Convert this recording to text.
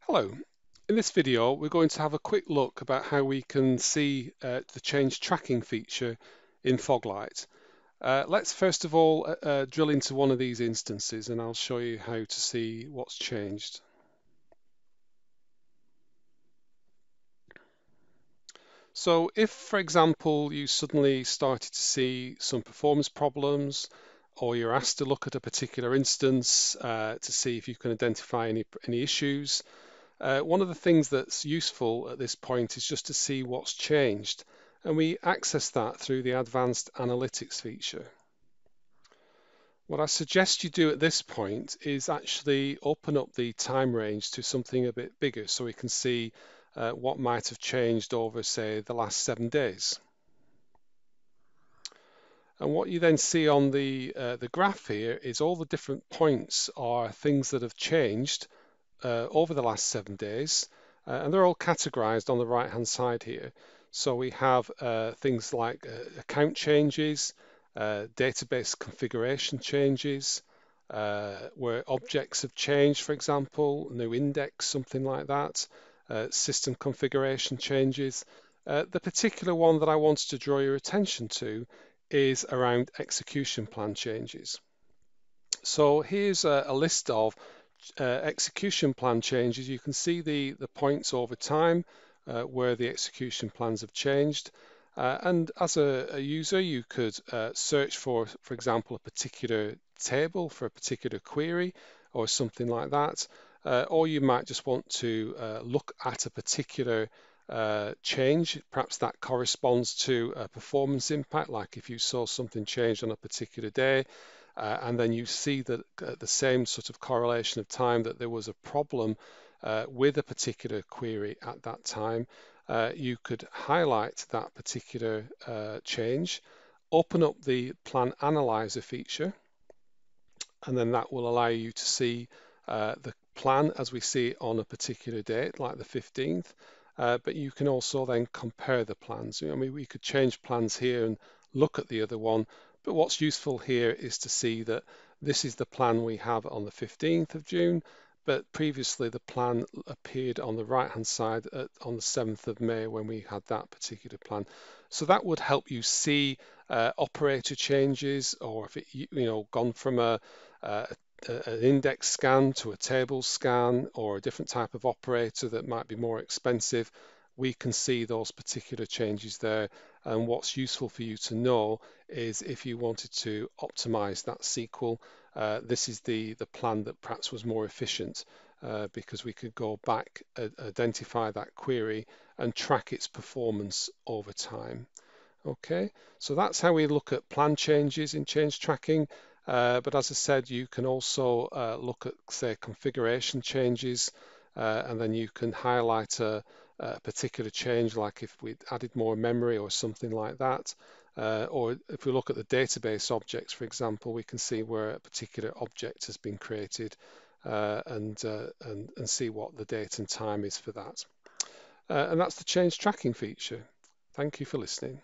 Hello. In this video, we're going to have a quick look about how we can see the change tracking feature in Foglight. Let's first of all drill into one of these instances and I'll show you how to see what's changed. So if, for example, you suddenly started to see some performance problems or you're asked to look at a particular instance to see if you can identify any issues, one of the things that's useful at this point is just to see what's changed, and we access that through the Advanced Analytics feature. What I suggest you do at this point is actually open up the time range to something a bit bigger so we can see what might have changed over, say, the last 7 days. And what you then see on the graph here is all the different points are things that have changed over the last 7 days, and they're all categorized on the right hand side here. So we have things like account changes, database configuration changes, where objects have changed, for example, new index, something like that, system configuration changes. The particular one that I wanted to draw your attention to is around execution plan changes. So here's a list of execution plan changes. You can see the points over time where the execution plans have changed. And as a user, you could search for example, a particular table for a particular query or something like that. Or you might just want to look at a particular change. Perhaps that corresponds to a performance impact, like if you saw something change on a particular day. And then you see that at the same sort of correlation of time that there was a problem with a particular query at that time, you could highlight that particular change, open up the Plan Analyzer feature, and then that will allow you to see the plan as we see it on a particular date, like the 15th, but you can also then compare the plans. I mean, we could change plans here and look at the other one, but what's useful here is to see that this is the plan we have on the 15th of June, but previously the plan appeared on the right hand side on the 7th of May when we had that particular plan. So that would help you see operator changes, or if it gone from an index scan to a table scan or a different type of operator that might be more expensive. We can see those particular changes there, and what's useful for you to know is if you wanted to optimize that SQL, this is the plan that perhaps was more efficient, because we could go back, identify that query and track its performance over time. Okay, so that's how we look at plan changes in change tracking. But as I said, you can also look at, say, configuration changes, and then you can highlight a particular change, like if we added more memory or something like that. Or if we look at the database objects, for example, we can see where a particular object has been created, and see what the date and time is for that. And that's the change tracking feature. Thank you for listening.